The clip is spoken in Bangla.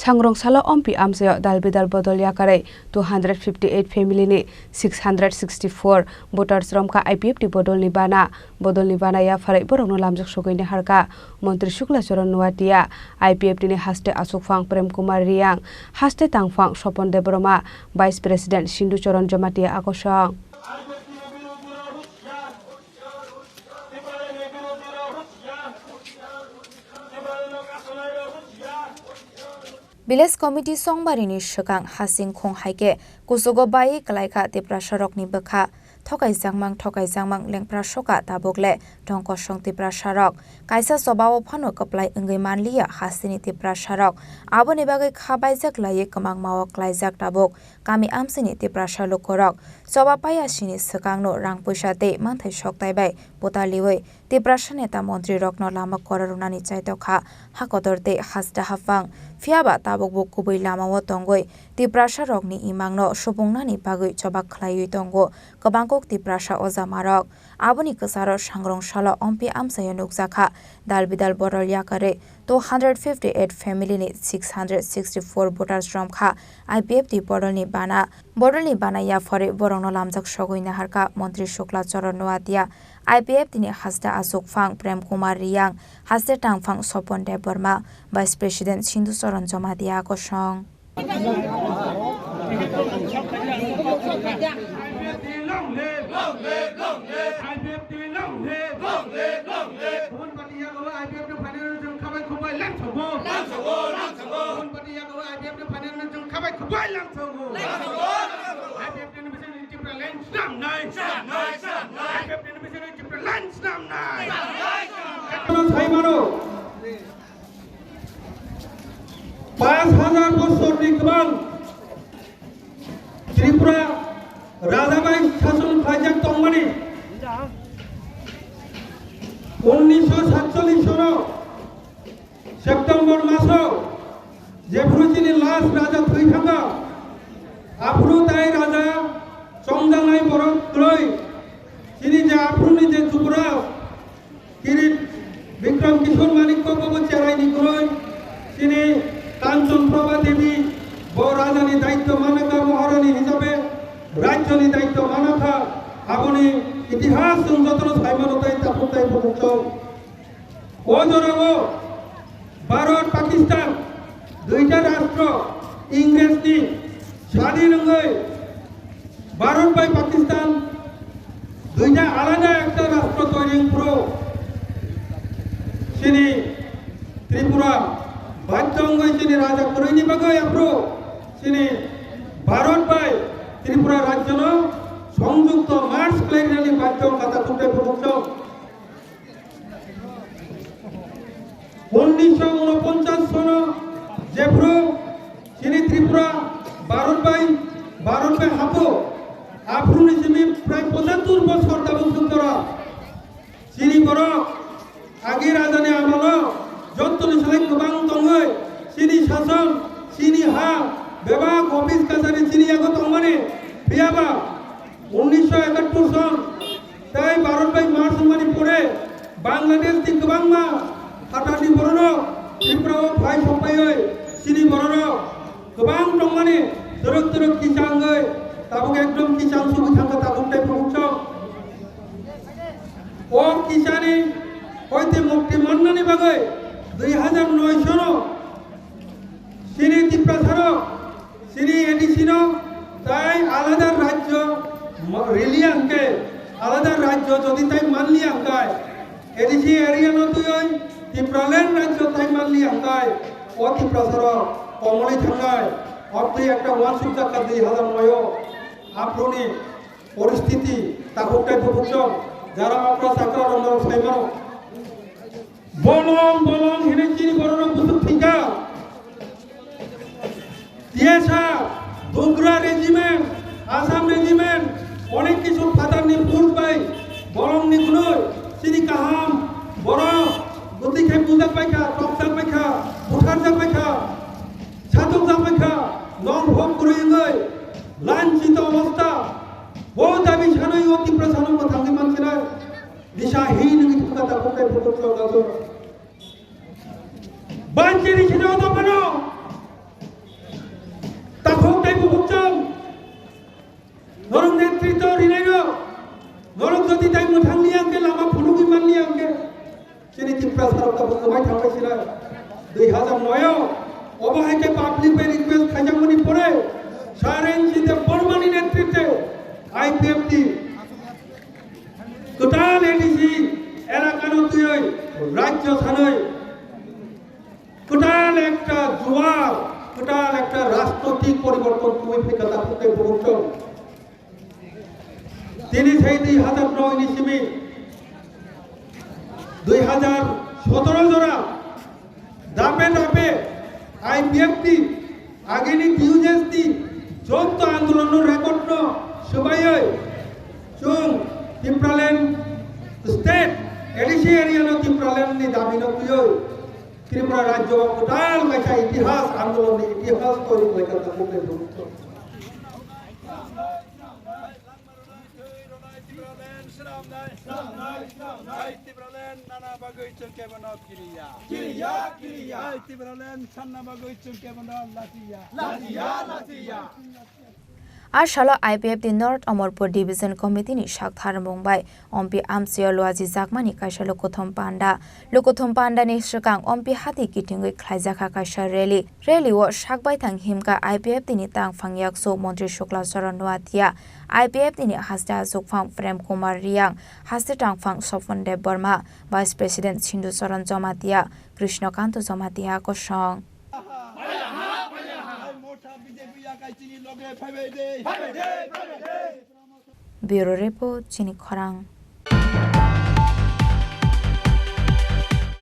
Sangrong-sala ompi amsayo dalbidal bodol yakare 258 family ni 664 voters romka IPF di bodol ni bana ya farai borong lamjak sogoi ni harka Menteri Shukla Charan Nuatia IPF ni haste Asukfang Prem Kumar Riang haste Tangfang Sopon Debroma Vice President Shindu Charan Jamatia Akosang Village Committee Songbarini Shakang Hasing Khong Haike Kusugo Bai Kalaika Tipra Sharok ni Bakha Thokai Jangmang Lengpra Shoka Tabokle Tongko Shong Tipra Sharok Kaisa Sobao Phano Kaplai Engai Manlia Hasini Tipra Sharok Aboni Bagai Khabaijak Laye Kamang Mawak Laijak Tabok Kami Amsini Tipra Shalok Korok Soba Paya Shini Sakangno Rang Pushate Manthai Shok Taibai Potaliwe Tipra Shaneta Montri Rokno Lama Korarunani Chaitokha Hakotorte Hasda Hafang Fiaba tabok bo kubui lama wo tongoi Tiprasha rokni imangno subungnani bagui chobak khlaiui tongo kabangkok Tiprasha oja marok aboni kasaro Sangrong-sala ompi amsayo nukjakha dalbidal bodol yakare 258 family ni 664 voters romkha IPF di bodol ni bana ya fore borongno lamjak sogoi na harka Menteri Shukla Charan Nuatia IPF dini hasda Asukfang Prem Kumar Riang hasda Tangfang Sopon Debroma Vice President Shindu Charan Jamatia Akosang Tripura Rajabai শাসন খাইজাক তংমানি 1947 সন সেপ্টেম্বর মাস যেফ্রুচিনি লাস্ট রাজা থৈথাঙ্গা আফ্রু তাই রাজা চংজাংনাই বরক ত্রয় চিনি যে আফ্রুনি যে যুবরাজ কিরিট বিক্রম কিশোর মানিক্য কবু চেরাই নিকরয় চিনি কাঞ্চন প্রভা দেবী রাজানি দায়িত্ব মানকা মহারানী হিসাবে রাজ্যনি দায়িত্ব মানকা আপনি ইতিহাস যতন সাইমানতাই তাপতাই প্রমুখ ওজরাও ভারত পাকিস্তান দুইটা রাষ্ট্র ইংরেজনি স্বাধীন হয়ে ভারত বাই পাকিস্তান দুইটা আলাদা একটা রাষ্ট্র তৈরি পুরো সিনি ত্রিপুরা বাধ্যঙ্গই সিনি রাজা করেনি বাগৈ Afro Sini Bharat by Tripura রাজ্য সংযুক্ত মার্চ ক্লাইনালি বাধ্যং কথা কুটে প্রমুখ 1949 সন যেফ্রো সিনি ত্রিপুরা ভারত বাই হাপো আফ্রুনি সিমি প্রায় 75 বছর দাবুক করা সিনি বরক আগে রাজানি আমল যতনি সালে গোবাং দङै সিনি শাসন সিনি হা বিভাগ অফিস কাছারি সিনি আগত তংমানে বিয়াবা 1971 সন তাই ভারত বাই মার্চ মানি পরে বাংলাদেশ দি গোবাং মা হাটানি বরন ত্রিপুরা ফাই সপাই সিনি বরন গোবাং দংমানে দরক কিসাঙ্গৈ তাবুক একদম কিসান সুবি থাঙ্গা তাবুকটাই প্রমুখ ও কিসানি হইতে মুক্তি মান্নানি বাগৈ 2009 সন সিনি ত্রিপ্রাসার সিনি এডিসিন তাই আলাদা রাজ্য রিলিয়ানকে আলাদা রাজ্য যদি তাই মানলি আঙ্কায় এডিসি এরিয়ানো তুই ত্রিপ্রালেন রাজ্য তাই মানলি আঙ্কায় ও ত্রিপ্রাসার কমলি থাঙ্গায় অর্থে একটা ওয়ান সুজাকা 2009 আপ্রনি পরিস্থিতি তাকুকটাই প্রভুক্ষ যারা আপনার চাকরা রন্ধন সাইমানো বলং হিনে চিনি বরণ বুঝু ঠিকা তিয়েসা ডোগরা রেজিমেন্ট আসাম রেজিমেন্ট অনেক কিছু ফাদার নি ফুল পাই বলং নি গুলো চিনি কাহাম বড় গতি খাই বুঝা পাইখা টপসা পাইখা বুখার যা পাইখা ছাতক যা পাইখা নং ভোগ করে গই লাঞ্ছিত অবস্থা ও দাবি সানই অতি প্রসারণ থাকি মানছিনা দিশাহীন কথা কোথায় প্রকট গাছ বাঞ্চিরি ছিল তো Orgoti tai muthang liang ke lama phunu man liang ke. Sini Tripura sarok ta bungkai thampai sila. 2009 অবহাইকে পাবলিক রিকোয়েস্ট খাজামনি পরে সারেন সিতে বর্মানি নেতৃত্বে আইপিএফটি টোটাল এডিসি এলাকানো তুই রাজ্য থানই টোটাল একটা জোয়ার টোটাল একটা রাজনৈতিক পরিবর্তন তুমি ফিকাতা করতে বলছ তিনি সেই 2009 নিসিমি 2017 জোড়া দাপে দাপে আইপিএফটি আগেনি টিউজেসটি যৌথ আন্দোলনের রেকর্ড সবাই চুং ত্রিপুরাল্যান্ড স্টেট এডিসি এরিয়ানো ত্রিপুরাল্যান্ডনি দাবিনো তুই ত্রিপুরা রাজ্য টোটাল কাছা ইতিহাস আন্দোলনের ইতিহাস তৈরি করে কথা বলতে বলতো Ashalo IPF di North Amorpur Division Committee ni Shakthar Mumbai Ompi Amsio Loaji Zakmani Kaisha Lokothom Panda ni Shakang Ompi Hati Kitingui Klaijaka Kaisha Rally wo Shakbai Thang Himka IPF ni Tang Phangyak So Montri Shukla Soron Noatia IPF ni Hasda Sukphang Prem Kumar Riang Hasda Tang Phang Sophan Deb Burma Vice President Chindu Soron Jomatia Krishna Kanto Jomatia Koshong Bureau Report Chini Khorang